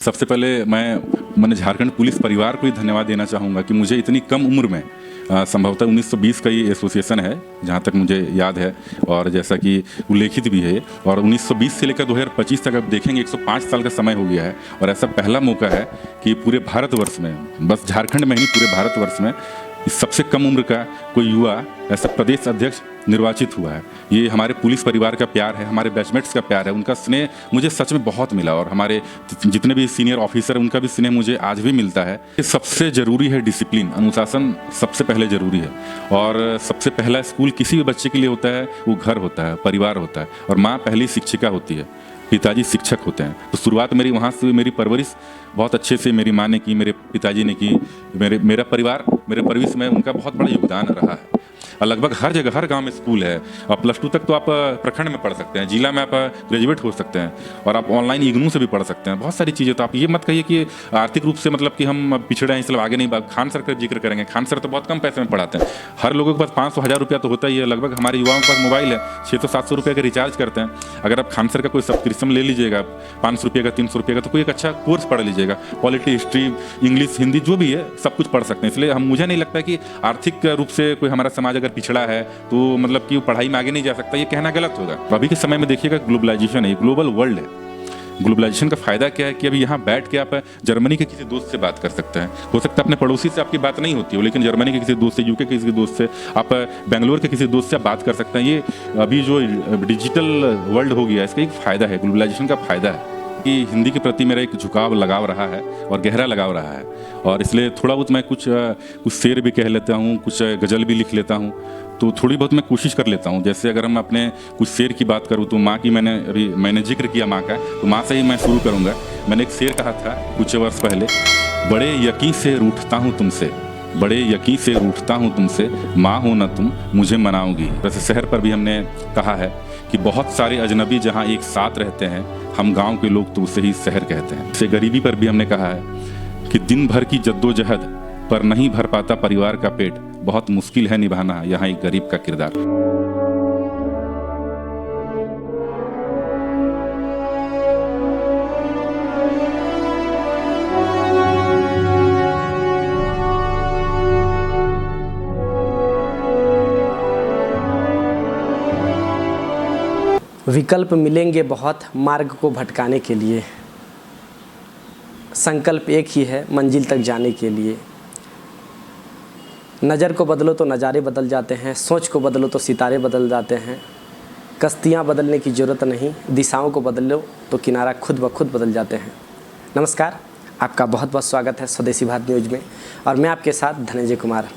सबसे पहले मैंने झारखंड पुलिस परिवार को ही धन्यवाद देना चाहूँगा कि मुझे इतनी कम उम्र में संभवतः 1920 का ये एसोसिएशन है जहाँ तक मुझे याद है, और जैसा कि उल्लेखित भी है, और 1920 से लेकर 2025 तक अब देखेंगे 105 साल का समय हो गया है। और ऐसा पहला मौका है कि पूरे भारतवर्ष में, बस झारखंड में ही पूरे भारतवर्ष में इस सबसे कम उम्र का कोई युवा ऐसा प्रदेश अध्यक्ष निर्वाचित हुआ है। ये हमारे पुलिस परिवार का प्यार है, हमारे बैचमेट्स का प्यार है, उनका स्नेह मुझे सच में बहुत मिला, और हमारे जितने भी सीनियर ऑफिसर हैं उनका भी स्नेह मुझे आज भी मिलता है। ये सबसे ज़रूरी है डिसिप्लिन, अनुशासन सबसे पहले ज़रूरी है। और सबसे पहला स्कूल किसी भी बच्चे के लिए होता है वो घर होता है, परिवार होता है, और माँ पहली शिक्षिका होती है, पिताजी शिक्षक होते हैं। तो शुरुआत मेरी वहाँ से, मेरी परवरिश बहुत अच्छे से मेरी माँ ने की, मेरे पिताजी ने की, मेरा परिवार, मेरे परवरिश में उनका बहुत बड़ा योगदान रहा है। और लगभग हर जगह, हर गांव में स्कूल है, और +2 तक तो आप प्रखंड में पढ़ सकते हैं, जिला में आप ग्रेजुएट हो सकते हैं, और आप ऑनलाइन इग्नू से भी पढ़ सकते हैं, बहुत सारी चीज़ें। तो आप ये मत कहिए कि आर्थिक रूप से मतलब कि हम पिछड़े हैं इसलिए आगे नहीं। खान सर का जिक्र करेंगे, खान सर तो बहुत कम पैसे में पढ़ाते हैं। हर लोगों के पास 500-1000 रुपया तो होता ही है। लगभग हमारे युवाओं के पास मोबाइल है, 600-700 रुपये का रिचार्ज करते हैं। अगर आप खान सर का कोई सब्सक्रिप्शन ले लीजिएगा 500 रुपये का, 300 रुपये का, तो कोई एक अच्छा कोर्स पढ़ लीजिएगा, पॉलिटी, हिस्ट्री, इंग्लिश, हिंदी, जो भी है सब कुछ पढ़ सकते हैं। इसलिए मुझे नहीं लगता कि आर्थिक रूप से कोई हमारा समाज अगर पिछड़ा है तो मतलब कि वो पढ़ाई में आगे नहीं जा सकता, ये कहना गलत होगा। अभी के समय में देखिएगा ग्लोबलाइजेशन है, ग्लोबल वर्ल्ड है। ग्लोबलाइजेशन का फायदा क्या है कि अभी यहाँ बैठ के आप जर्मनी के किसी दोस्त से बात कर सकते हैं। हो सकता है अपने पड़ोसी से आपकी बात नहीं होती हो, लेकिन जर्मनी के किसी दोस्त से, यूके के किसी दोस्त से, आप बेंगलोर के किसी दोस्त से आप बात कर सकते हैं। ये अभी जो डिजिटल वर्ल्ड हो गया, इसका एक फ़ायदा है, ग्लोबलाइजेशन का फ़ायदा है कि हिंदी के प्रति मेरा एक झुकाव, लगाव रहा है, और गहरा लगाव रहा है। और इसलिए थोड़ा बहुत मैं कुछ शेर भी कह लेता हूँ, कुछ गज़ल भी लिख लेता हूँ, तो थोड़ी बहुत मैं कोशिश कर लेता हूँ। जैसे अगर हम अपने कुछ शेर की बात करूँ तो माँ की मैंने जिक्र किया माँ का, तो माँ से ही मैं शुरू करूँगा। मैंने एक शेर कहा था कुछ वर्ष पहले, बड़े यकीन से रूठता हूँ तुमसे, बड़े यकीन से रूठता हूँ तुमसे, माँ हो न तुम मुझे मनाओगी। वैसे शहर पर भी हमने कहा है कि बहुत सारे अजनबी जहाँ एक साथ रहते हैं, हम गांव के लोग तो उसे ही शहर कहते हैं। इसे गरीबी पर भी हमने कहा है कि दिन भर की जद्दोजहद पर नहीं भर पाता परिवार का पेट, बहुत मुश्किल है निभाना यहाँ एक गरीब का किरदार। विकल्प मिलेंगे बहुत मार्ग को भटकाने के लिए, संकल्प एक ही है मंजिल तक जाने के लिए। नज़र को बदलो तो नज़ारे बदल जाते हैं, सोच को बदलो तो सितारे बदल जाते हैं। कश्तियाँ बदलने की ज़रूरत नहीं, दिशाओं को बदलो तो किनारा खुद ब खुद बदल जाते हैं। नमस्कार, आपका बहुत बहुत स्वागत है स्वदेशी भारत न्यूज़ में, और मैं आपके साथ धनंजय कुमार।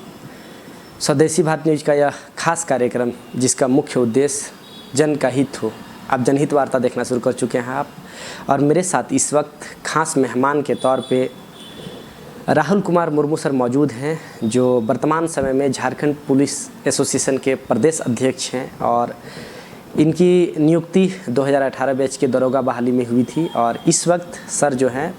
स्वदेशी भारत न्यूज़ का यह खास कार्यक्रम, जिसका मुख्य उद्देश्य जन का हित हो, आप जनहित वार्ता देखना शुरू कर चुके हैं आप। और मेरे साथ इस वक्त खास मेहमान के तौर पे राहुल कुमार मुर्मू सर मौजूद हैं, जो वर्तमान समय में झारखंड पुलिस एसोसिएशन के प्रदेश अध्यक्ष हैं। और इनकी नियुक्ति 2018 बैच के दरोगा बहाली में हुई थी, और इस वक्त सर जो हैं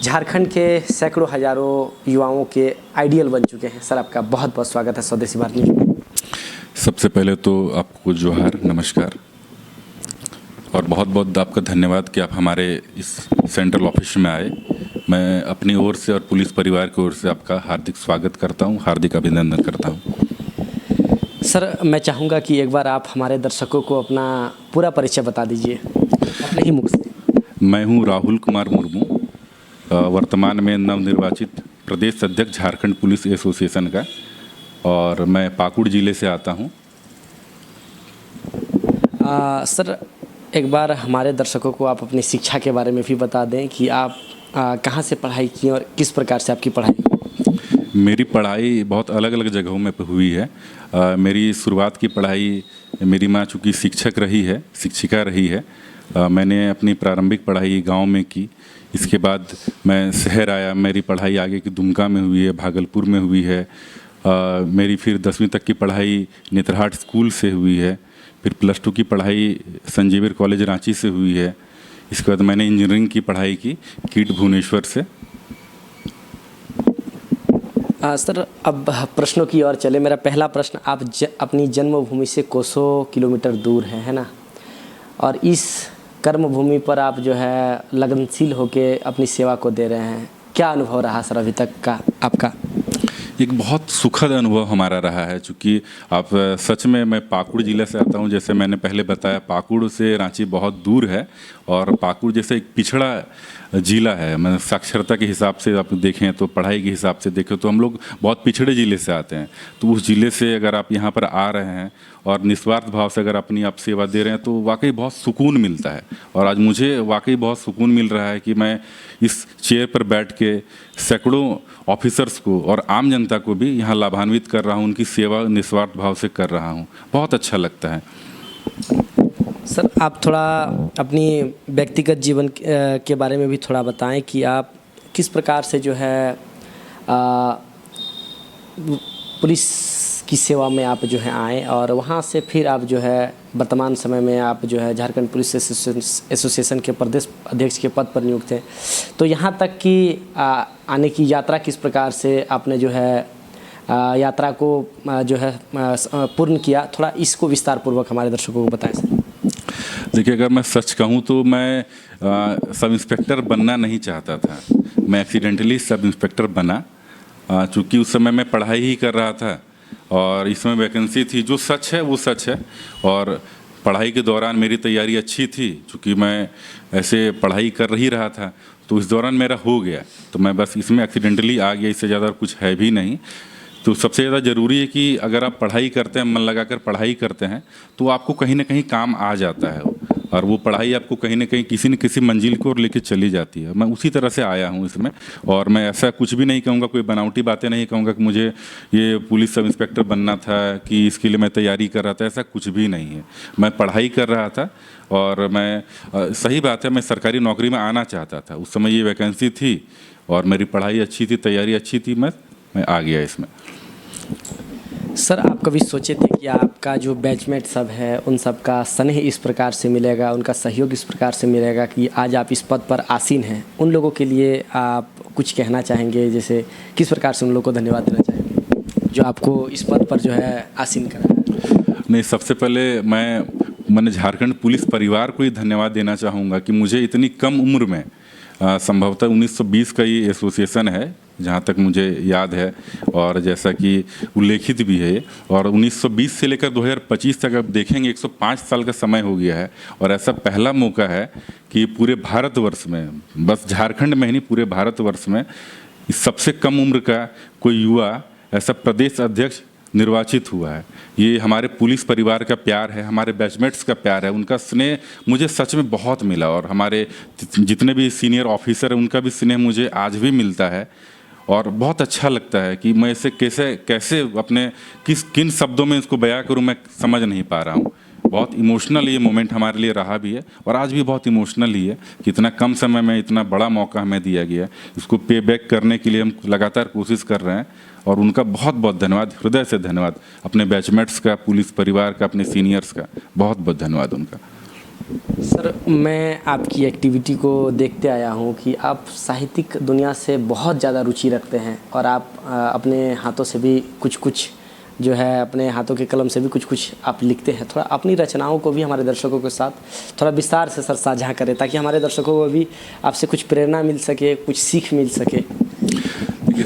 झारखंड के सैकड़ों हज़ारों युवाओं के आइडियल बन चुके हैं। सर, आपका बहुत बहुत स्वागत है स्वदेशी भारत न्यूज़ में। सबसे पहले तो आपको जोहार, नमस्कार, और बहुत बहुत आपका धन्यवाद कि आप हमारे इस सेंट्रल ऑफिस में आए। मैं अपनी ओर से और पुलिस परिवार की ओर से आपका हार्दिक स्वागत करता हूं, हार्दिक अभिनंदन करता हूं। सर, मैं चाहूँगा कि एक बार आप हमारे दर्शकों को अपना पूरा परिचय बता दीजिए अपने ही मुख से। मैं हूं राहुल कुमार मुर्मू, वर्तमान में नवनिर्वाचित प्रदेश अध्यक्ष झारखंड पुलिस एसोसिएशन का, और मैं पाकुड़ ज़िले से आता हूं। सर, एक बार हमारे दर्शकों को आप अपनी शिक्षा के बारे में भी बता दें कि आप कहाँ से पढ़ाई की और किस प्रकार से आपकी पढ़ाई। मेरी पढ़ाई बहुत अलग अलग जगहों में हुई है। मेरी शुरुआत की पढ़ाई, मेरी माँ चूँकि शिक्षक रही है, शिक्षिका रही है, मैंने अपनी प्रारंभिक पढ़ाई गांव में की। इसके बाद मैं शहर आया, मेरी पढ़ाई आगे की दुमका में हुई है, भागलपुर में हुई है। मेरी फिर 10वीं तक की पढ़ाई नेतरहाट स्कूल से हुई है। फिर +2 की पढ़ाई संजीविर कॉलेज रांची से हुई है। इसके बाद मैंने इंजीनियरिंग की पढ़ाई की कीट भुवनेश्वर से। सर, अब प्रश्नों की ओर चले। मेरा पहला प्रश्न, आप अपनी जन्मभूमि से कोसों किलोमीटर दूर है ना, और इस कर्म भूमि पर आप जो है लगनशील होके अपनी सेवा को दे रहे हैं। क्या अनुभव रहा सर अभी तक का आपका? एक बहुत सुखद अनुभव हमारा रहा है, चूँकि आप सच में मैं पाकुड़ ज़िले से आता हूँ। जैसे मैंने पहले बताया, पाकुड़ से रांची बहुत दूर है और पाकुड़ जैसे एक पिछड़ा ज़िला है। मतलब साक्षरता के हिसाब से आप देखें तो, पढ़ाई के हिसाब से देखें तो हम लोग बहुत पिछड़े ज़िले से आते हैं। तो उस ज़िले से अगर आप यहाँ पर आ रहे हैं और निस्वार्थ भाव से अगर अपनी आप सेवा दे रहे हैं तो वाकई बहुत सुकून मिलता है। और आज मुझे वाकई बहुत सुकून मिल रहा है कि मैं इस चेयर पर बैठ के सैकड़ों ऑफिसर्स को और आम जनता को भी यहाँ लाभान्वित कर रहा हूँ, उनकी सेवा निस्वार्थ भाव से कर रहा हूँ। बहुत अच्छा लगता है। सर आप थोड़ा अपनी व्यक्तिगत जीवन के बारे में भी थोड़ा बताएं कि आप किस प्रकार से जो है पुलिस की सेवा में आप जो है आए और वहाँ से फिर आप जो है वर्तमान समय में आप जो है झारखंड पुलिस एसोसिएशन के प्रदेश अध्यक्ष के पद पर नियुक्त थे। तो यहाँ तक कि आने की यात्रा किस प्रकार से आपने जो है यात्रा को जो है पूर्ण किया, थोड़ा इसको विस्तार पूर्वक हमारे दर्शकों को बताएं सर। देखिए, अगर मैं सच कहूँ तो मैं सब इंस्पेक्टर बनना नहीं चाहता था। मैं एक्सीडेंटली सब इंस्पेक्टर बना, चूँकि उस समय मैं पढ़ाई ही कर रहा था और इसमें वैकेंसी थी। जो सच है वो सच है। और पढ़ाई के दौरान मेरी तैयारी अच्छी थी, चूँकि मैं ऐसे पढ़ाई कर ही रहा था तो इस दौरान मेरा हो गया। तो मैं बस इसमें एक्सीडेंटली आ गया, इससे ज़्यादा कुछ है भी नहीं। तो सबसे ज़्यादा ज़रूरी है कि अगर आप पढ़ाई करते हैं, मन लगाकर पढ़ाई करते हैं तो आपको कहीं ना कहीं काम आ जाता है और वो पढ़ाई आपको कहीं ना कहीं किसी न किसी मंजिल को और लेके चली जाती है। मैं उसी तरह से आया हूँ इसमें। और मैं ऐसा कुछ भी नहीं कहूँगा, कोई बनावटी बातें नहीं कहूँगा कि मुझे ये पुलिस सब इंस्पेक्टर बनना था कि इसके लिए मैं तैयारी कर रहा था। ऐसा कुछ भी नहीं है। मैं पढ़ाई कर रहा था और मैं सही बात है, मैं सरकारी नौकरी में आना चाहता था। उस समय ये वैकेंसी थी और मेरी पढ़ाई अच्छी थी, तैयारी अच्छी थी, मैं आ गया इसमें। सर आप कभी सोचे थे कि आपका जो बैचमेट सब है उन सब का स्नेह इस प्रकार से मिलेगा, उनका सहयोग इस प्रकार से मिलेगा कि आज आप इस पद पर आसीन हैं? उन लोगों के लिए आप कुछ कहना चाहेंगे? जैसे किस प्रकार से उन लोगों को धन्यवाद देना चाहेंगे जो आपको इस पद पर जो है आसीन करा? नहीं, सबसे पहले मैंने झारखंड पुलिस परिवार को ही धन्यवाद देना चाहूँगा कि मुझे इतनी कम उम्र में संभवतः 1920 का ये एसोसिएशन है जहाँ तक मुझे याद है और जैसा कि उल्लेखित भी है। और 1920 से लेकर 2025 तक आप देखेंगे 105 साल का समय हो गया है। और ऐसा पहला मौका है कि पूरे भारतवर्ष में, बस झारखंड में ही नहीं पूरे भारतवर्ष में, सबसे कम उम्र का कोई युवा ऐसा प्रदेश अध्यक्ष निर्वाचित हुआ है। ये हमारे पुलिस परिवार का प्यार है, हमारे बैचमेट्स का प्यार है, उनका स्नेह मुझे सच में बहुत मिला। और हमारे जितने भी सीनियर ऑफिसर हैं उनका भी स्नेह मुझे आज भी मिलता है। और बहुत अच्छा लगता है कि मैं इसे कैसे अपने किन शब्दों में इसको बयां करूं, मैं समझ नहीं पा रहा हूं। बहुत इमोशनल ये मोमेंट हमारे लिए रहा भी है और आज भी बहुत इमोशनल ही है कि इतना कम समय में इतना बड़ा मौका हमें दिया गया है। इसको पे बैक करने के लिए हम लगातार कोशिश कर रहे हैं और उनका बहुत बहुत धन्यवाद, हृदय से धन्यवाद। अपने बैचमेट्स का, पुलिस परिवार का, अपने सीनियर्स का बहुत बहुत धन्यवाद उनका। सर मैं आपकी एक्टिविटी को देखते आया हूँ कि आप साहित्यिक दुनिया से बहुत ज़्यादा रुचि रखते हैं और आप अपने हाथों से भी कुछ जो है, अपने हाथों के कलम से भी कुछ आप लिखते हैं। थोड़ा अपनी रचनाओं को भी हमारे दर्शकों के साथ थोड़ा विस्तार से सर साझा करें ताकि हमारे दर्शकों को भी आपसे कुछ प्रेरणा मिल सके, कुछ सीख मिल सके।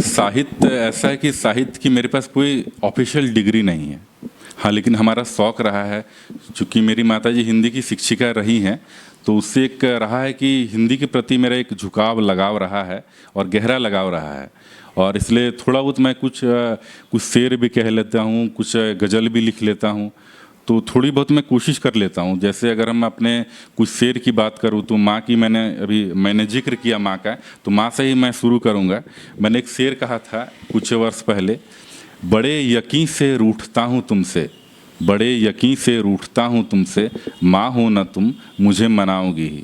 साहित्य ऐसा है कि साहित्य की मेरे पास कोई ऑफिशियल डिग्री नहीं है। हाँ, लेकिन हमारा शौक़ रहा है, चूँकि मेरी माताजी हिंदी की शिक्षिका रही हैं तो उससे एक रहा है कि हिंदी के प्रति मेरा एक झुकाव, लगाव रहा है और गहरा लगाव रहा है। और इसलिए थोड़ा बहुत मैं कुछ शेर भी कह लेता हूँ, कुछ गज़ल भी लिख लेता हूँ। तो थोड़ी बहुत मैं कोशिश कर लेता हूँ। जैसे अगर हम अपने कुछ शेर की बात करूँ तो माँ की मैंने जिक्र किया माँ का, तो माँ से ही मैं शुरू करूँगा। मैंने एक शेर कहा था कुछ वर्ष पहले, बड़े यकीन से रूठता हूँ तुमसे, बड़े यकीन से रूठता हूँ तुमसे, माँ हो न तुम मुझे मनाओगी ही।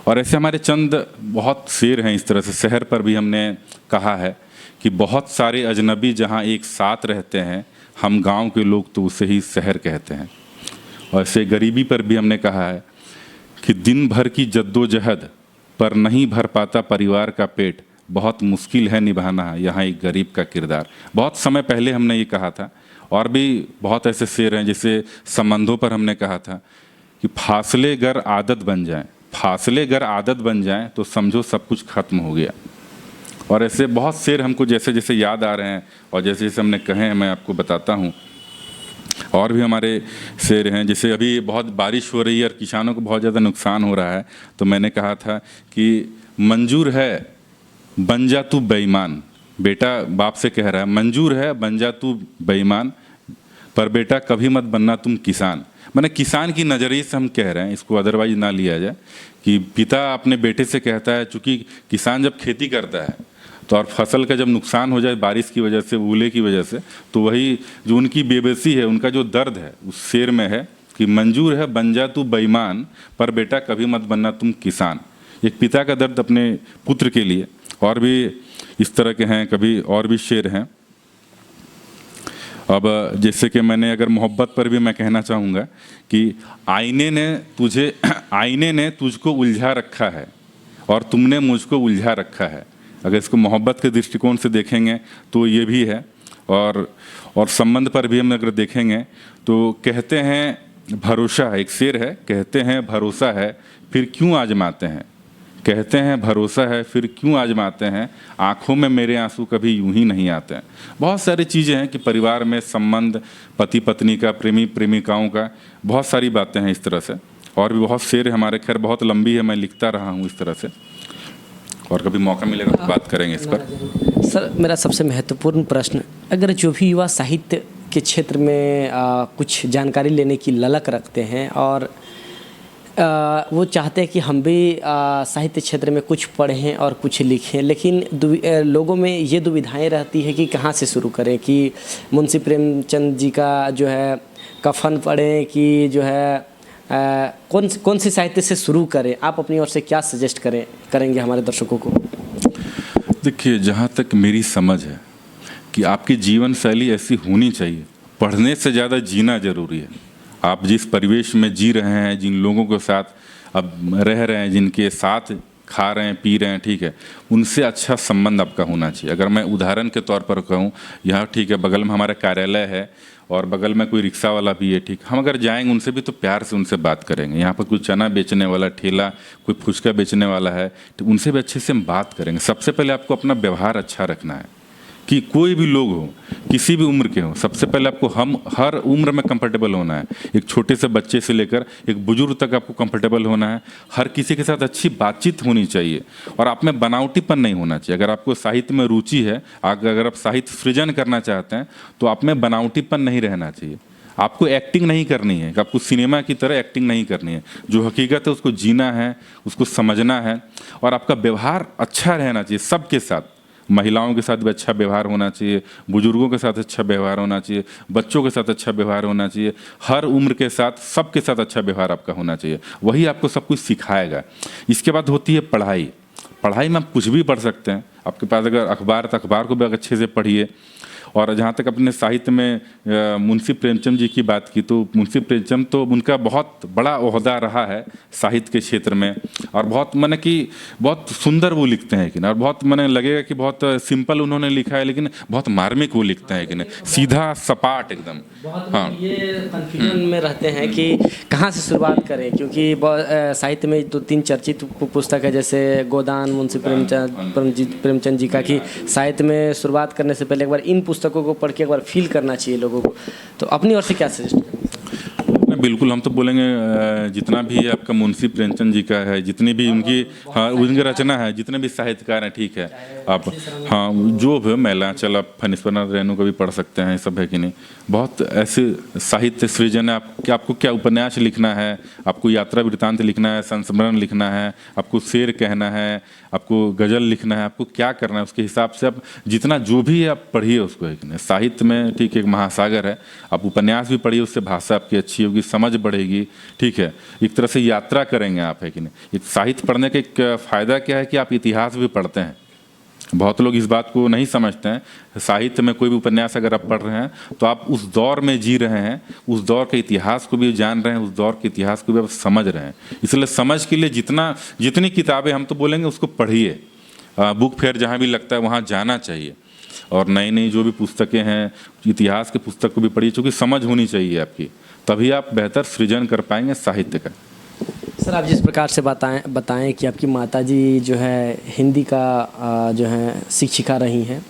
और ऐसे हमारे चंद बहुत शेर हैं इस तरह से। शहर पर भी हमने कहा है कि बहुत सारे अजनबी जहाँ एक साथ रहते हैं, हम गांव के लोग तो उसे ही शहर कहते हैं। और ऐसे गरीबी पर भी हमने कहा है कि दिन भर की जद्दोजहद पर नहीं भर पाता परिवार का पेट, बहुत मुश्किल है निभाना यहाँ एक गरीब का किरदार। बहुत समय पहले हमने ये कहा था। और भी बहुत ऐसे शेर हैं, जैसे संबंधों पर हमने कहा था कि फासले गर आदत बन जाएं, फासले गर आदत बन जाएं तो समझो सब कुछ खत्म हो गया। और ऐसे बहुत शेर हमको जैसे जैसे याद आ रहे हैं और जैसे जैसे हमने कहे हैं मैं आपको बताता हूँ। और भी हमारे शेर हैं, जैसे अभी बहुत बारिश हो रही है और किसानों को बहुत ज़्यादा नुकसान हो रहा है, तो मैंने कहा था कि मंजूर है बन जा तू बेईमान, बेटा बाप से कह रहा है मंजूर है बन जा तू बेईमान, पर बेटा कभी मत बनना तुम किसान। मैंने किसान की नज़रिए से हम कह रहे हैं, इसको अदरवाइज ना लिया जाए कि पिता अपने बेटे से कहता है, चूँकि किसान जब खेती करता है तो और फसल का जब नुकसान हो जाए बारिश की वजह से, ओले की वजह से, तो वही जो उनकी बेबसी है, उनका जो दर्द है उस शेर में है कि मंजूर है बन जा तू बेईमान, पर बेटा कभी मत बनना तुम किसान। एक पिता का दर्द अपने पुत्र के लिए। और भी इस तरह के हैं, कभी और भी शेर हैं। अब जैसे कि मैंने अगर मोहब्बत पर भी मैं कहना चाहूँगा कि आईने ने तुझको उलझा रखा है और तुमने मुझको उलझा रखा है। अगर इसको मोहब्बत के दृष्टिकोण से देखेंगे तो ये भी है। और संबंध पर भी हम अगर देखेंगे तो कहते हैं भरोसा है, एक शेर है, कहते हैं भरोसा है फिर क्यों आजमाते हैं, कहते हैं भरोसा है फिर क्यों आजमाते हैं, आंखों में मेरे आंसू कभी यूं ही नहीं आते हैं। बहुत सारी चीज़ें हैं कि परिवार में संबंध, पति पत्नी का, प्रेमी प्रेमिकाओं का, बहुत सारी बातें हैं इस तरह से। और भी बहुत शेर हमारे, खैर बहुत लंबी है, मैं लिखता रहा हूँ इस तरह से, और कभी मौका मिलेगा तो बात करेंगे इस पर। सर, मेरा सबसे महत्वपूर्ण प्रश्न, अगर जो भी युवा साहित्य के क्षेत्र में कुछ जानकारी लेने की ललक रखते हैं और वो चाहते हैं कि हम भी साहित्य क्षेत्र में कुछ पढ़ें और कुछ लिखें, लेकिन लोगों में ये दुविधाएं रहती है कि कहाँ से शुरू करें, कि मुंशी प्रेमचंद जी का जो है कफन पढ़ें कि जो है कौन सी साहित्य से शुरू करें। आप अपनी ओर से क्या सजेस्ट करेंगे हमारे दर्शकों को? देखिए, जहाँ तक मेरी समझ है कि आपकी जीवन शैली ऐसी होनी चाहिए, पढ़ने से ज़्यादा जीना जरूरी है। आप जिस परिवेश में जी रहे हैं, जिन लोगों के साथ अब रह रहे हैं, जिनके साथ खा रहे हैं, पी रहे हैं, ठीक है, उनसे अच्छा संबंध आपका होना चाहिए। अगर मैं उदाहरण के तौर पर कहूँ, यहाँ ठीक है बगल में हमारा कार्यालय है और बगल में कोई रिक्शा वाला भी है, ठीक, हम अगर जाएंगे उनसे भी तो प्यार से उनसे बात करेंगे। यहाँ पर कोई चना बेचने वाला ठेला, कोई फुचका बेचने वाला है, तो उनसे भी अच्छे से हम बात करेंगे। सबसे पहले आपको अपना व्यवहार अच्छा रखना है, कि कोई भी लोग हो, किसी भी उम्र के हो, सबसे पहले आपको हम हर उम्र में कंफर्टेबल होना है। एक छोटे से बच्चे से लेकर एक बुजुर्ग तक आपको कंफर्टेबल होना है। हर किसी के साथ अच्छी बातचीत होनी चाहिए और आप में बनावटीपन नहीं होना चाहिए। अगर आपको साहित्य में रुचि है, अगर आप साहित्य सृजन करना चाहते हैं, तो आप में बनावटीपन नहीं रहना चाहिए। आपको एक्टिंग नहीं करनी है, आपको सिनेमा की तरह एक्टिंग नहीं करनी है। जो हकीकत है उसको जीना है, उसको समझना है, और आपका व्यवहार अच्छा रहना चाहिए सबके साथ। महिलाओं के साथ भी अच्छा व्यवहार होना चाहिए, बुजुर्गों के साथ अच्छा व्यवहार होना चाहिए, बच्चों के साथ अच्छा व्यवहार होना चाहिए। हर उम्र के साथ, सबके साथ अच्छा व्यवहार आपका होना चाहिए। वही आपको सब कुछ सिखाएगा। इसके बाद होती है पढ़ाई। पढ़ाई में आप कुछ भी पढ़ सकते हैं। आपके पास अगर अखबार, तो अखबार को भी अच्छे से पढ़िए। और जहाँ तक अपने साहित्य में मुंशी प्रेमचंद जी की बात की, तो मुंशी प्रेमचंद तो उनका बहुत बड़ा ओहदा रहा है साहित्य के क्षेत्र में, और बहुत माने कि बहुत सुंदर वो लिखते हैं कि ना, और बहुत माने लगेगा कि बहुत सिंपल उन्होंने लिखा है, लेकिन बहुत मार्मिक वो लिखते हैं कि ना, सीधा सपाट एकदम। हाँ, ये कन्फ्यूजन में रहते हैं कि कहाँ से शुरुआत करें, क्योंकि साहित्य में तो 3 चर्चित पुस्तक है, जैसे गोदान मुंशी प्रेमचंद जी का, कि साहित्य में शुरुआत करने से पहले एक बार इन पुस्तकों को पढ़ के एक बार फील करना चाहिए लोगों को। तो अपनी ओर से क्या सजेस्ट करें? बिल्कुल, हम तो बोलेंगे जितना भी आपका मुंशी प्रेमचंद जी का है, जितनी भी उनकी उनकी रचना है, जितने भी साहित्यकार हैं, ठीक है, आप हाँ जो भी मैलांचल, आप फणीश्वरनाथ रेणु को भी पढ़ सकते हैं, सब है कि नहीं। बहुत ऐसे साहित्य सृजन है। आपको क्या उपन्यास लिखना है, आपको यात्रा वृत्तांत लिखना है, संस्मरण लिखना है, आपको शेर कहना है, आपको गज़ल लिखना है, आपको क्या करना है, उसके हिसाब से आप जितना जो भी है आप पढ़िए उसको। है कि नहीं, साहित्य में ठीक एक महासागर है। आप उपन्यास भी पढ़िए, उससे भाषा आपकी अच्छी होगी, समझ बढ़ेगी, ठीक है। एक तरह से यात्रा करेंगे आप, है कि नहीं। साहित्य पढ़ने का एक फ़ायदा क्या है कि आप इतिहास भी पढ़ते हैं। बहुत लोग इस बात को नहीं समझते हैं। साहित्य में कोई भी उपन्यास अगर आप पढ़ रहे हैं, तो आप उस दौर में जी रहे हैं, उस दौर के इतिहास को भी जान रहे हैं, उस दौर के इतिहास को भी आप समझ रहे हैं। इसलिए समझ के लिए जितनी किताबें हम तो बोलेंगे उसको पढ़िए। बुक फेयर जहाँ भी लगता है वहाँ जाना चाहिए। और नई नई जो भी पुस्तकें हैं, इतिहास के पुस्तक को भी पढ़िए, चूँकि समझ होनी चाहिए आपकी, तभी आप बेहतर सृजन कर पाएंगे साहित्य का। सर, आप जिस प्रकार से बताएं कि आपकी माताजी जो है हिंदी का जो है शिक्षिका रही हैं,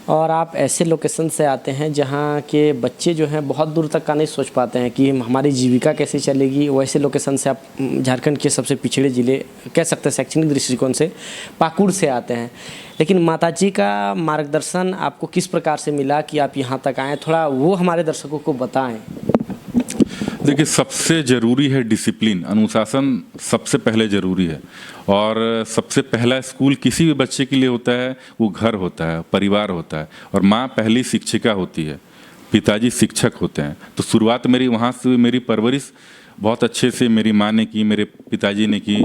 और आप ऐसे लोकेशन से आते हैं जहाँ के बच्चे जो हैं बहुत दूर तक का नहीं सोच पाते हैं कि हमारी जीविका कैसे चलेगी। वैसे लोकेशन से आप झारखंड के सबसे पिछड़े ज़िले कह सकते हैं शैक्षणिक दृष्टिकोण से पाकुड़ से आते हैं, लेकिन माताजी का मार्गदर्शन आपको किस प्रकार से मिला कि आप यहाँ तक आएँ, थोड़ा वो हमारे दर्शकों को बताएँ। देखिए, सबसे ज़रूरी है डिसिप्लिन, अनुशासन सबसे पहले ज़रूरी है। और सबसे पहला स्कूल किसी भी बच्चे के लिए होता है वो घर होता है, परिवार होता है, और माँ पहली शिक्षिका होती है, पिताजी शिक्षक होते हैं। तो शुरुआत मेरी वहाँ से हुई। मेरी परवरिश बहुत अच्छे से मेरी माँ ने की, मेरे पिताजी ने की,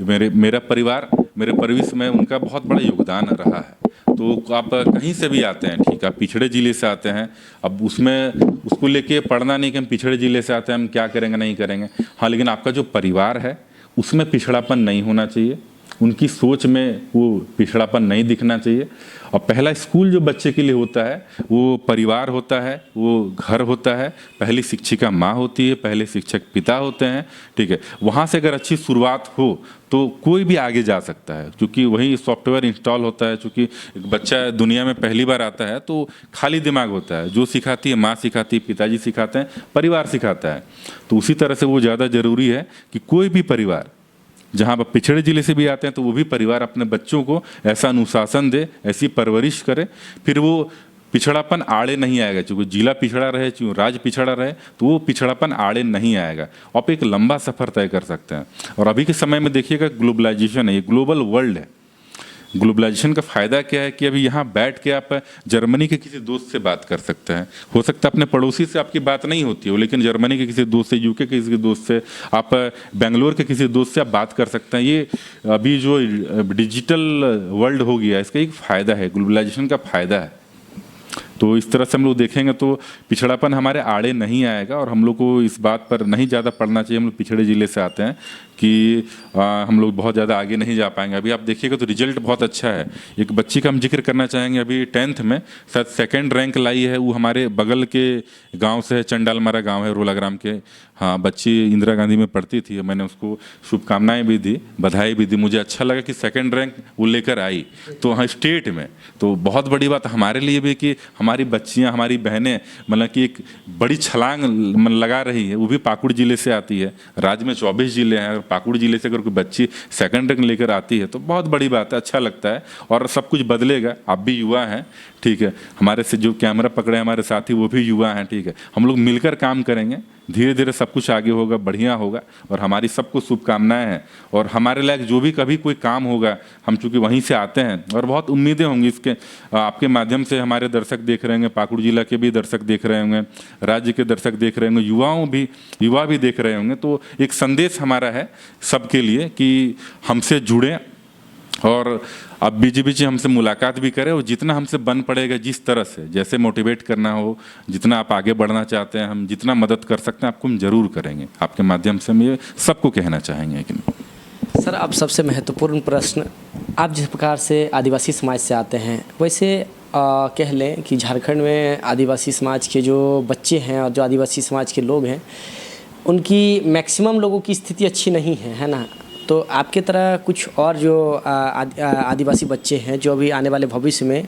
मेरा परिवार, मेरे परवरिश में उनका बहुत बड़ा योगदान रहा है। तो आप कहीं से भी आते हैं, ठीक है, आप पिछड़े ज़िले से आते हैं, अब उसमें उसको लेके पढ़ना नहीं कि हम पिछड़े ज़िले से आते हैं हम क्या करेंगे नहीं करेंगे। हाँ, लेकिन आपका जो परिवार है उसमें पिछड़ापन नहीं होना चाहिए, उनकी सोच में वो पिछड़ापन नहीं दिखना चाहिए। और पहला स्कूल जो बच्चे के लिए होता है वो परिवार होता है, वो घर होता है। पहली शिक्षिका माँ होती है, पहले शिक्षक पिता होते हैं, ठीक है। वहाँ से अगर अच्छी शुरुआत हो तो कोई भी आगे जा सकता है, क्योंकि वही सॉफ्टवेयर इंस्टॉल होता है। क्योंकि एक बच्चा दुनिया में पहली बार आता है तो खाली दिमाग होता है, जो सिखाती है माँ सिखाती है, पिताजी सिखाते हैं, परिवार सिखाता है। तो उसी तरह से वो ज़्यादा ज़रूरी है कि कोई भी परिवार, जहाँ पर पिछड़े ज़िले से भी आते हैं तो वो भी परिवार अपने बच्चों को ऐसा अनुशासन दे, ऐसी परवरिश करे, फिर वो पिछड़ापन आड़े नहीं आएगा। क्योंकि जिला पिछड़ा रहे, चाहे राज्य पिछड़ा रहे, तो वो पिछड़ापन आड़े नहीं आएगा। आप एक लंबा सफ़र तय कर सकते हैं। और अभी के समय में देखिएगा ग्लोबलाइजेशन है, ये ग्लोबल वर्ल्ड है। ग्लोबलाइजेशन का फ़ायदा क्या है कि अभी यहाँ बैठ के आप जर्मनी के किसी दोस्त से बात कर सकते हैं। हो सकता है अपने पड़ोसी से आपकी बात नहीं होती हो, लेकिन जर्मनी के किसी दोस्त से, यूके के किसी दोस्त से, आप बेंगलोर के किसी दोस्त से आप बात कर सकते हैं। ये अभी जो डिजिटल वर्ल्ड हो गया, इसका एक फ़ायदा है, ग्लोबलाइजेशन का फ़ायदा है। तो इस तरह से हम लोग देखेंगे तो पिछड़ापन हमारे आड़े नहीं आएगा। और हम लोग को इस बात पर नहीं ज़्यादा पढ़ना चाहिए, हम लोग पिछड़े ज़िले से आते हैं, कि हम लोग बहुत ज़्यादा आगे नहीं जा पाएंगे। अभी आप देखिएगा तो रिजल्ट बहुत अच्छा है। एक बच्ची का हम जिक्र करना चाहेंगे, अभी 10th में शायद 2nd रैंक लाई है। वो हमारे बगल के गांव से है, चंडालमारा गांव है रोलाग्राम के। हाँ, बच्ची इंदिरा गांधी में पढ़ती थी, मैंने उसको शुभकामनाएं भी दी, बधाई भी दी। मुझे अच्छा लगा कि 2nd रैंक वो लेकर आई, तो हाँ स्टेट में। तो बहुत बड़ी बात हमारे लिए भी कि हमारी बच्चियाँ, हमारी बहनें मतलब कि एक बड़ी छलांग लगा रही है। वो भी पाकुड़ ज़िले से आती है। राज्य में 24 ज़िले हैं, पाकुड़ ज़िले से अगर कोई बच्ची 2nd रैंक लेकर आती है तो बहुत बड़ी बात है, अच्छा लगता है। और सब कुछ बदलेगा। आप भी युवा हैं, ठीक है, हमारे से जो कैमरा पकड़े हमारे साथी वो भी युवा हैं, ठीक है। हम लोग मिलकर काम करेंगे, धीरे धीरे सब कुछ आगे होगा, बढ़िया होगा। और हमारी सबको शुभकामनाएं हैं। और हमारे लायक जो भी कभी कोई काम होगा, हम चूँकि वहीं से आते हैं और बहुत उम्मीदें होंगी इसके आपके माध्यम से। हमारे दर्शक देख रहे होंगे, पाकुड़ जिला के भी दर्शक देख रहे होंगे, राज्य के दर्शक देख रहे होंगे, युवा भी देख रहे होंगे। तो एक संदेश हमारा है सबके लिए कि हमसे जुड़ें और आप बीच हमसे मुलाकात भी करें। और जितना हमसे बन पड़ेगा, जिस तरह से जैसे मोटिवेट करना हो, जितना आप आगे बढ़ना चाहते हैं, हम जितना मदद कर सकते हैं आपको हम ज़रूर करेंगे। आपके माध्यम से हम ये सबको कहना चाहेंगे। कि सर, अब सबसे महत्वपूर्ण प्रश्न, आप जिस प्रकार से आदिवासी समाज से आते हैं, वैसे कह लें कि झारखंड में आदिवासी समाज के जो बच्चे हैं और जो आदिवासी समाज के लोग हैं, उनकी मैक्सिमम लोगों की स्थिति अच्छी नहीं है ना। तो आपके तरह कुछ और जो आदिवासी बच्चे हैं जो अभी आने वाले भविष्य में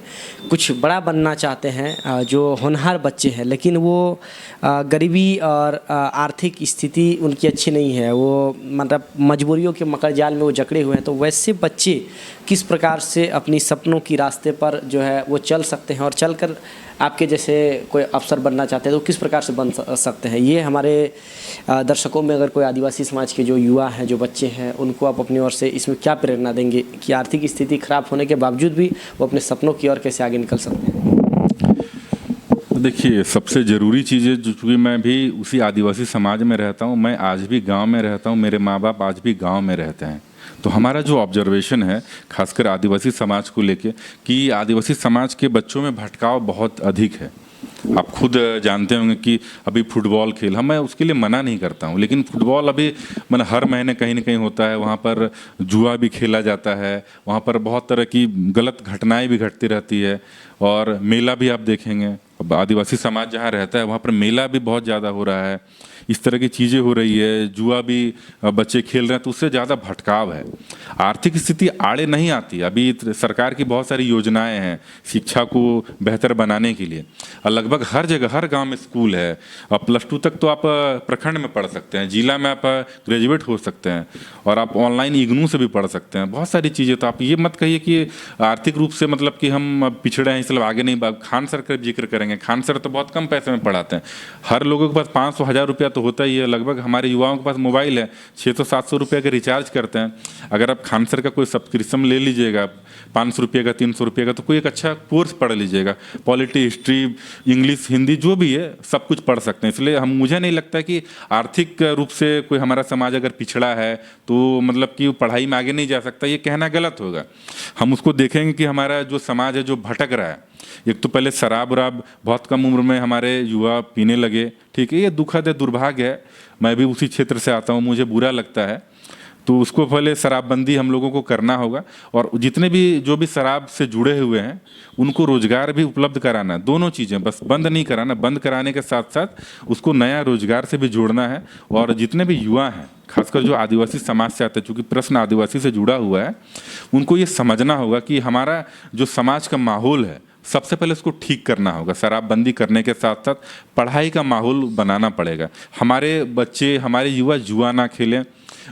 कुछ बड़ा बनना चाहते हैं, जो होनहार बच्चे हैं, लेकिन वो गरीबी और आर्थिक स्थिति उनकी अच्छी नहीं है, वो मतलब मजबूरियों के मकड़जाल में वो जकड़े हुए हैं, तो वैसे बच्चे किस प्रकार से अपनी सपनों की रास्ते पर जो है वो चल सकते हैं और चलकर आपके जैसे कोई अफसर बनना चाहते हैं तो किस प्रकार से बन सकते हैं? ये हमारे दर्शकों में अगर कोई आदिवासी समाज के जो युवा हैं, जो बच्चे हैं, उनको आप अपनी ओर से इसमें क्या प्रेरणा देंगे कि आर्थिक स्थिति खराब होने के बावजूद भी वो अपने सपनों की ओर कैसे आगे निकल सकते हैं? देखिए, सबसे ज़रूरी चीज़ है, चूँकि मैं भी उसी आदिवासी समाज में रहता हूँ, मैं आज भी गाँव में रहता हूँ, मेरे माँ बाप आज भी गाँव में रहते हैं। तो हमारा जो ऑब्जर्वेशन है खासकर आदिवासी समाज को लेके कि आदिवासी समाज के बच्चों में भटकाव बहुत अधिक है। आप खुद जानते होंगे कि अभी फुटबॉल खेल, मैं उसके लिए मना नहीं करता हूँ, लेकिन फुटबॉल अभी मैंने हर महीने कहीं ना कहीं होता है, वहाँ पर जुआ भी खेला जाता है, वहाँ पर बहुत तरह की गलत घटनाएं भी घटती रहती है। और मेला भी आप देखेंगे, अब आदिवासी समाज जहाँ रहता है वहाँ पर मेला भी बहुत ज़्यादा हो रहा है, इस तरह की चीज़ें हो रही है, जुआ भी बच्चे खेल रहे हैं, तो उससे ज़्यादा भटकाव है। आर्थिक स्थिति आड़े नहीं आती, अभी सरकार की बहुत सारी योजनाएं हैं शिक्षा को बेहतर बनाने के लिए, और लगभग हर जगह हर गांव में स्कूल है। और +2 तक तो आप प्रखंड में पढ़ सकते हैं, जिला में आप ग्रेजुएट हो सकते हैं, और आप ऑनलाइन इग्नू से भी पढ़ सकते हैं, बहुत सारी चीज़ें। तो आप ये मत कहिए कि आर्थिक रूप से मतलब कि हम पिछड़े हैं इसलिए आगे नहीं। खान सर का जिक्र करेंगे, खान सर तो बहुत कम पैसे में पढ़ाते हैं, हर लोगों के पास 500-1000 रुपया तो होता ही है। लगभग हमारे युवाओं के पास मोबाइल है, 600-700 रुपये का रिचार्ज करते हैं। अगर आप खान सर का कोई सब्सक्रिप्शन ले लीजिएगा 500 रुपये का, 300 रुपये का, तो कोई एक अच्छा कोर्स पढ़ लीजिएगा, पॉलिटी, हिस्ट्री, इंग्लिश, हिंदी जो भी है सब कुछ पढ़ सकते हैं। इसलिए मुझे नहीं लगता कि आर्थिक रूप से कोई हमारा समाज अगर पिछड़ा है तो मतलब कि वो पढ़ाई में आगे नहीं जा सकता, ये कहना गलत होगा। हम उसको देखेंगे कि हमारा जो समाज है जो भटक रहा है, एक तो पहले शराब वराब बहुत कम उम्र में हमारे युवा पीने लगे, ठीक है, ये दुखद है, दुर्भाग्य है। मैं भी उसी क्षेत्र से आता हूँ, मुझे बुरा लगता है। तो उसको पहले शराबबंदी हम लोगों को करना होगा, और जितने भी जो भी शराब से जुड़े हुए हैं उनको रोजगार भी उपलब्ध कराना, दोनों चीज़ें, बस बंद नहीं कराना, बंद कराने के साथ साथ उसको नया रोजगार से भी जोड़ना है। और जितने भी युवा हैं, खासकर जो आदिवासी समाज से आते हैं, चूँकि प्रश्न आदिवासी से जुड़ा हुआ है, उनको ये समझना होगा कि हमारा जो समाज का माहौल है सबसे पहले उसको ठीक करना होगा। शराबबंदी करने के साथ साथ पढ़ाई का माहौल बनाना पड़ेगा। हमारे बच्चे, हमारे युवा जुआ ना खेलें,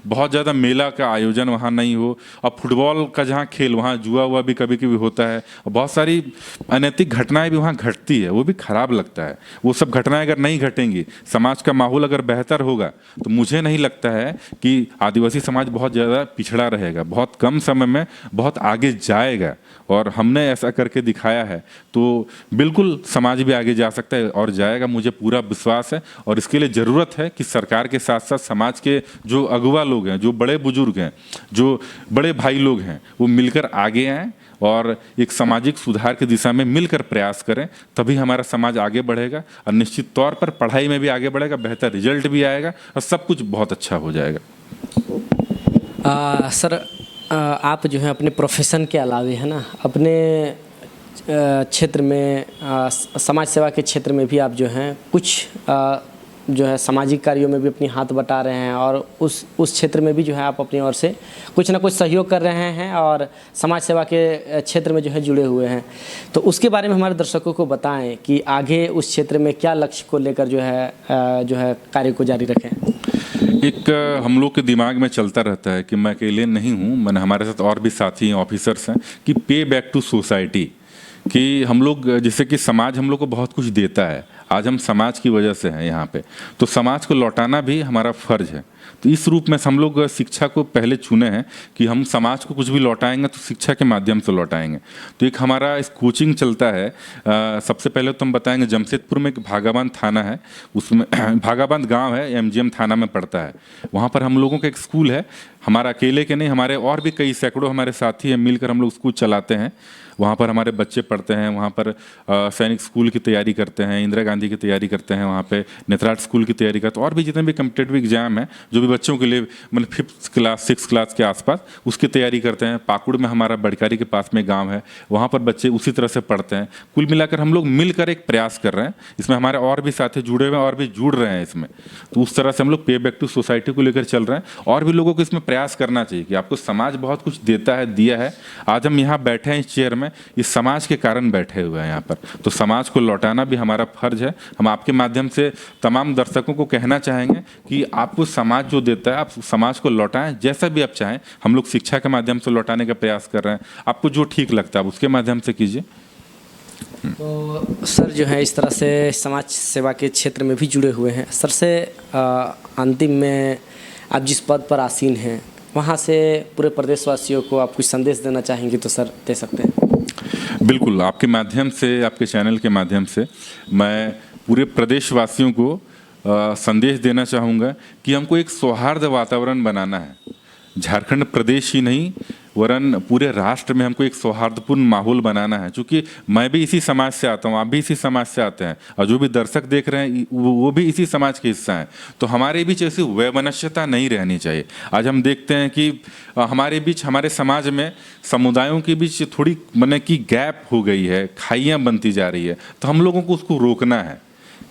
बहुत ज़्यादा मेला का आयोजन वहाँ नहीं हो, और फुटबॉल का जहाँ खेल वहाँ जुआ हुआ भी कभी कभी होता है, और बहुत सारी अनैतिक घटनाएं भी वहाँ घटती है, वो भी खराब लगता है। वो सब घटनाएं अगर नहीं घटेंगी, समाज का माहौल अगर बेहतर होगा, तो मुझे नहीं लगता है कि आदिवासी समाज बहुत ज़्यादा पिछड़ा रहेगा, बहुत कम समय में बहुत आगे जाएगा। और हमने ऐसा करके दिखाया है, तो बिल्कुल समाज भी आगे जा सकता है और जाएगा, मुझे पूरा विश्वास है। और इसके लिए ज़रूरत है कि सरकार के साथ साथ समाज के जो अगुवा लोग हैं, जो बड़े बुजुर्ग हैं, जो बड़े भाई लोग हैं, वो मिलकर आगे आएँ और एक सामाजिक सुधार की दिशा में मिलकर प्रयास करें, तभी हमारा समाज आगे बढ़ेगा, और निश्चित तौर पर पढ़ाई में भी आगे बढ़ेगा, बेहतर रिजल्ट भी आएगा, और सब कुछ बहुत अच्छा हो जाएगा। सर, आप जो है अपने प्रोफेशन के अलावे, है ना, अपने क्षेत्र में समाज सेवा के क्षेत्र में भी आप जो हैं कुछ जो है सामाजिक कार्यों में भी अपनी हाथ बटा रहे हैं, और उस क्षेत्र में भी जो है आप अपनी ओर से कुछ ना कुछ सहयोग कर रहे हैं, और समाज सेवा के क्षेत्र में जो है जुड़े हुए हैं। तो उसके बारे में हमारे दर्शकों को बताएं कि आगे उस क्षेत्र में क्या लक्ष्य को लेकर जो है कार्य को जारी रखें। एक हम लोग के दिमाग में चलता रहता है कि मैं अकेले नहीं हूँ, मैंने हमारे साथ और भी साथी हैं, ऑफिसर्स हैं, कि पे बैक टू सोसाइटी, कि हम लोग जैसे कि समाज हम लोग को बहुत कुछ देता है, आज हम समाज की वजह से हैं यहाँ पे, तो समाज को लौटाना भी हमारा फर्ज है। तो इस रूप में हम लोग शिक्षा को पहले चुने हैं कि हम समाज को कुछ भी लौटाएंगे तो शिक्षा के माध्यम से लौटाएंगे। तो एक हमारा इस कोचिंग चलता है, सबसे पहले तो हम बताएंगे जमशेदपुर में एक भागाबांध थाना है, उसमें भागाबांध गांव है, MGM थाना में पड़ता है, वहाँ पर हम लोगों का एक स्कूल है। हमारा अकेले के नहीं, हमारे और भी कई सैकड़ों हमारे साथी हैं, मिलकर हम लोग स्कूल चलाते हैं। वहाँ पर हमारे बच्चे पढ़ते हैं, वहाँ पर सैनिक स्कूल की तैयारी करते हैं, इंदिरा गांधी की तैयारी करते हैं, वहाँ पे नेत्राट स्कूल की तैयारी करते हैं, और भी जितने भी कम्पिटेटिव एग्जाम हैं जो भी बच्चों के लिए मतलब 5th क्लास 6th क्लास के आसपास उसकी तैयारी करते हैं। पाकुड़ में हमारा बड़कारी के पास में गाँव है, वहाँ पर बच्चे उसी तरह से पढ़ते हैं। कुल मिलाकर हम लोग मिलकर एक प्रयास कर रहे हैं, इसमें हमारे और भी साथी जुड़े हुए हैं और भी जुड़ रहे हैं इसमें। तो उस तरह से हम लोग पे बैक टू सोसाइटी को लेकर चल रहे हैं, और भी लोगों को इसमें प्रयास करना चाहिए कि आपको समाज बहुत कुछ देता है, दिया है। आज हम यहाँ बैठे हैं इस चेयर में, इस समाज के कारण बैठे हुए हैं यहाँ पर, तो समाज को लौटाना भी हमारा फर्ज है। हम आपके माध्यम से तमाम दर्शकों को कहना चाहेंगे कि आपको समाज जो देता है आप समाज को लौटाएं, जैसा भी आप चाहें। हम लोग शिक्षा के माध्यम से लौटाने का प्रयास कर रहे हैं, आपको जो ठीक लगता है आप उसके माध्यम से कीजिए। तो सर जो है इस तरह से समाज सेवा के क्षेत्र में भी जुड़े हुए हैं। सर से अंतिम में आप जिस पद पर आसीन हैं वहाँ से पूरे प्रदेशवासियों को आप कुछ संदेश देना चाहेंगे तो सर दे सकते हैं। बिल्कुल, आपके माध्यम से, आपके चैनल के माध्यम से मैं पूरे प्रदेशवासियों को संदेश देना चाहूँगा कि हमको एक सौहार्द वातावरण बनाना है। झारखंड प्रदेश ही नहीं, वरन पूरे राष्ट्र में हमको एक सौहार्दपूर्ण माहौल बनाना है। क्योंकि मैं भी इसी समाज से आता हूँ, आप भी इसी समाज से आते हैं, और जो भी दर्शक देख रहे हैं वो भी इसी समाज के हिस्सा हैं। तो हमारे बीच ऐसी वैमनस्यता नहीं रहनी चाहिए। आज हम देखते हैं कि हमारे बीच, हमारे समाज में समुदायों के बीच थोड़ी माने कि गैप हो गई है, खाइयाँ बनती जा रही है। तो हम लोगों को उसको रोकना है।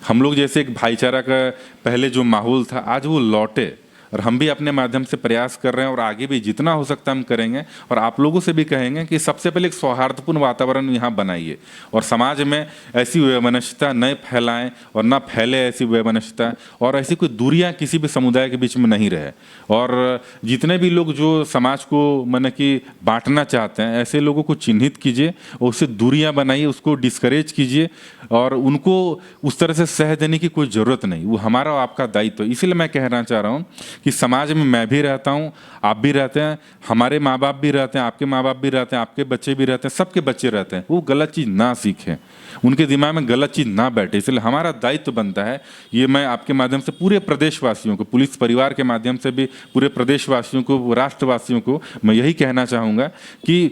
हम लोग जैसे एक भाईचारा का पहले जो माहौल था, आज वो लौटे, और हम भी अपने माध्यम से प्रयास कर रहे हैं, और आगे भी जितना हो सकता है हम करेंगे। और आप लोगों से भी कहेंगे कि सबसे पहले एक सौहार्दपूर्ण वातावरण यहाँ बनाइए, और समाज में ऐसी वैमनस्यता न फैलाएं, और ना फैले ऐसी वैमनस्यता, और ऐसी कोई दूरियाँ किसी भी समुदाय के बीच में नहीं रहे। और जितने भी लोग जो समाज को माने कि बांटना चाहते हैं, ऐसे लोगों को चिन्हित कीजिए और उससे दूरियाँ बनाइए, उसको डिस्करेज कीजिए, और उनको उस तरह से सह देने की कोई ज़रूरत नहीं। वो हमारा और आपका दायित्व है। इसीलिए मैं कहना चाह रहा हूँ कि समाज में मैं भी रहता हूँ, आप भी रहते हैं, हमारे माँ बाप भी रहते हैं, आपके माँ बाप भी रहते हैं, आपके बच्चे भी रहते हैं, सबके बच्चे रहते हैं। वो गलत चीज़ ना सीखें, उनके दिमाग में गलत चीज़ ना बैठे। इसलिए हमारा दायित्व बनता है, ये मैं आपके माध्यम से पूरे प्रदेशवासियों को, पुलिस परिवार के माध्यम से भी पूरे प्रदेशवासियों को, राष्ट्रवासियों को मैं यही कहना चाहूँगा कि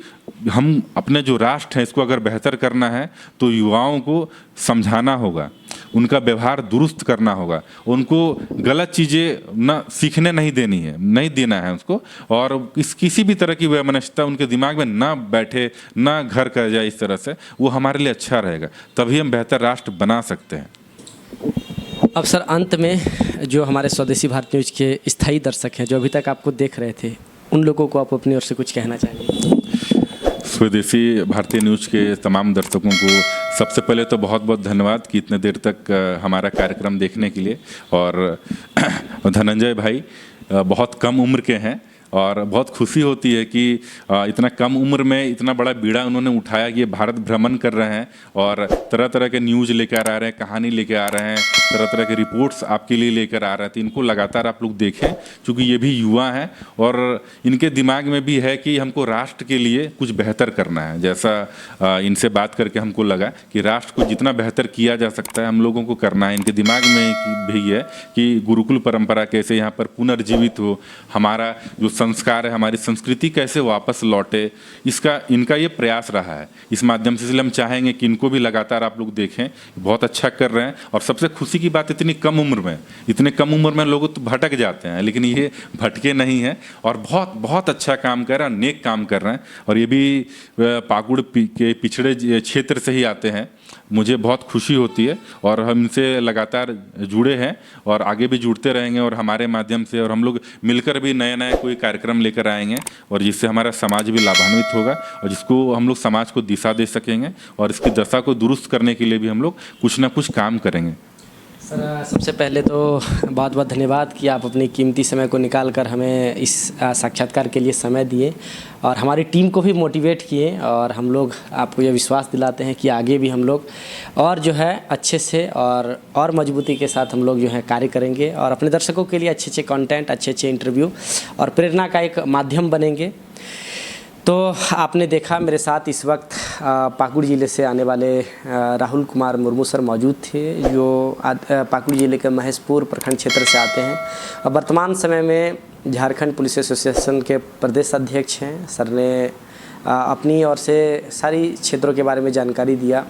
हम अपने जो राष्ट्र है इसको अगर बेहतर करना है तो युवाओं को समझाना होगा, उनका व्यवहार दुरुस्त करना होगा, उनको गलत चीज़ें न सीखने नहीं देना है उसको, और किसी भी तरह की वैमनस्यता उनके दिमाग में ना बैठे, ना घर कर जाए। इस तरह से वो हमारे लिए अच्छा रहेगा, तभी हम बेहतर राष्ट्र बना सकते हैं। अब सर, अंत में जो हमारे स्वदेशी भारत न्यूज़ के स्थायी दर्शक हैं, जो अभी तक आपको देख रहे थे, उन लोगों को आप अपनी ओर से कुछ कहना चाहेंगे? स्वदेशी भारतीय न्यूज़ के तमाम दर्शकों को सबसे पहले तो बहुत बहुत धन्यवाद कि इतने देर तक हमारा कार्यक्रम देखने के लिए। और धनंजय भाई बहुत कम उम्र के हैं, और बहुत खुशी होती है कि इतना कम उम्र में इतना बड़ा बीड़ा उन्होंने उठाया कि ये भारत भ्रमण कर रहे हैं, और तरह तरह के न्यूज़ लेकर आ रहे हैं, कहानी लेकर आ रहे हैं, तरह तरह के रिपोर्ट्स आपके लिए लेकर आ रहे हैं। तो इनको लगातार आप लोग देखें, क्योंकि ये भी युवा हैं, और इनके दिमाग में भी है कि हमको राष्ट्र के लिए कुछ बेहतर करना है। जैसा इनसे बात करके हमको लगा कि राष्ट्र को जितना बेहतर किया जा सकता है हम लोगों को करना है। इनके दिमाग में भी है कि गुरुकुल परंपरा कैसे यहाँ पर पुनर्जीवित हो, हमारा जो संस्कार है, हमारी संस्कृति कैसे वापस लौटे, इनका ये प्रयास रहा है इस माध्यम से। इसलिए हम चाहेंगे कि इनको भी लगातार आप लोग देखें, बहुत अच्छा कर रहे हैं। और सबसे खुशी की बात, इतनी कम उम्र में लोग तो भटक जाते हैं, लेकिन ये भटके नहीं हैं, और बहुत बहुत अच्छा काम कर रहे हैं, नेक काम कर रहे हैं। और ये भी पाकुड़ के पिछड़े क्षेत्र से ही आते हैं। मुझे बहुत खुशी होती है, और हम इनसे लगातार जुड़े हैं और आगे भी जुड़ते रहेंगे, और हमारे माध्यम से, और हम लोग मिलकर भी नए नए कोई कार्यक्रम लेकर आएंगे, और जिससे हमारा समाज भी लाभान्वित होगा, और जिसको हम लोग समाज को दिशा दे सकेंगे, और इसकी दशा को दुरुस्त करने के लिए भी हम लोग कुछ ना कुछ काम करेंगे। सर, सबसे पहले तो बहुत बहुत धन्यवाद कि आप अपनी कीमती समय को निकाल कर हमें इस साक्षात्कार के लिए समय दिए, और हमारी टीम को भी मोटिवेट किए, और हम लोग आपको ये विश्वास दिलाते हैं कि आगे भी हम लोग और जो है अच्छे से और मजबूती के साथ हम लोग जो है कार्य करेंगे, और अपने दर्शकों के लिए अच्छे अच्छे कंटेंट, अच्छे अच्छे इंटरव्यू और प्रेरणा का एक माध्यम बनेंगे। तो आपने देखा मेरे साथ इस वक्त पाकुड़ ज़िले से आने वाले राहुल कुमार मुर्मू सर मौजूद थे, जो पाकुड़ ज़िले के महेशपुर प्रखंड क्षेत्र से आते हैं, और वर्तमान समय में झारखंड पुलिस एसोसिएशन के प्रदेश अध्यक्ष हैं। सर ने अपनी ओर से सारी क्षेत्रों के बारे में जानकारी दिया,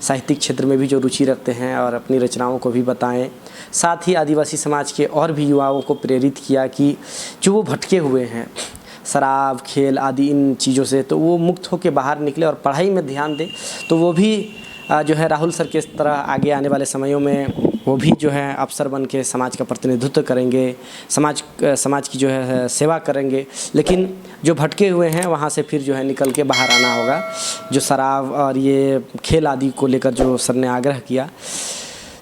साहित्यिक क्षेत्र में भी जो रुचि रखते हैं, और अपनी रचनाओं को भी बताएं। साथ ही आदिवासी समाज के और भी युवाओं को प्रेरित किया कि जो वो भटके हुए हैं शराब, खेल आदि इन चीज़ों से, तो वो मुक्त होकर बाहर निकले और पढ़ाई में ध्यान दें। तो वो भी जो है राहुल सर के तरह आगे आने वाले समयों में वो भी जो है अफसर बन के समाज का प्रतिनिधित्व करेंगे, समाज की जो है सेवा करेंगे। लेकिन जो भटके हुए हैं वहाँ से फिर जो है निकल के बाहर आना होगा। जो शराब और ये खेल आदि को लेकर जो सर ने आग्रह किया,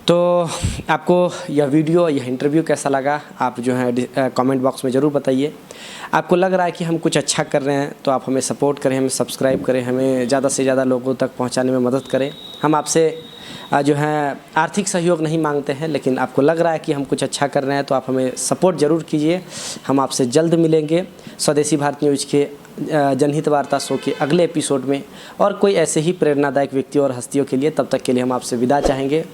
तो आपको यह वीडियो, यह इंटरव्यू कैसा लगा, आप जो है कमेंट बॉक्स में ज़रूर बताइए। आपको लग रहा है कि हम कुछ अच्छा कर रहे हैं तो आप हमें सपोर्ट करें, हमें सब्सक्राइब करें, हमें ज़्यादा से ज़्यादा लोगों तक पहुंचाने में मदद करें। हम आपसे जो है आर्थिक सहयोग नहीं मांगते हैं, लेकिन आपको लग रहा है कि हम कुछ अच्छा कर रहे हैं तो आप हमें सपोर्ट ज़रूर कीजिए। हम आपसे जल्द मिलेंगे स्वदेशी भारत न्यूज़ के जनहित वार्ता शो के अगले एपिसोड में, और कोई ऐसे ही प्रेरणादायक व्यक्ति और हस्तियों के लिए। तब तक के लिए हम आपसे विदा चाहेंगे।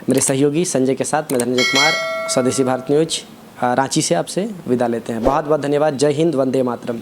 मेरे सहयोगी संजय के साथ मैं धनंजय कुमार, स्वदेशी भारत न्यूज़ रांची से आपसे विदा लेते हैं। बहुत बहुत धन्यवाद। जय हिंद, वंदे मातरम।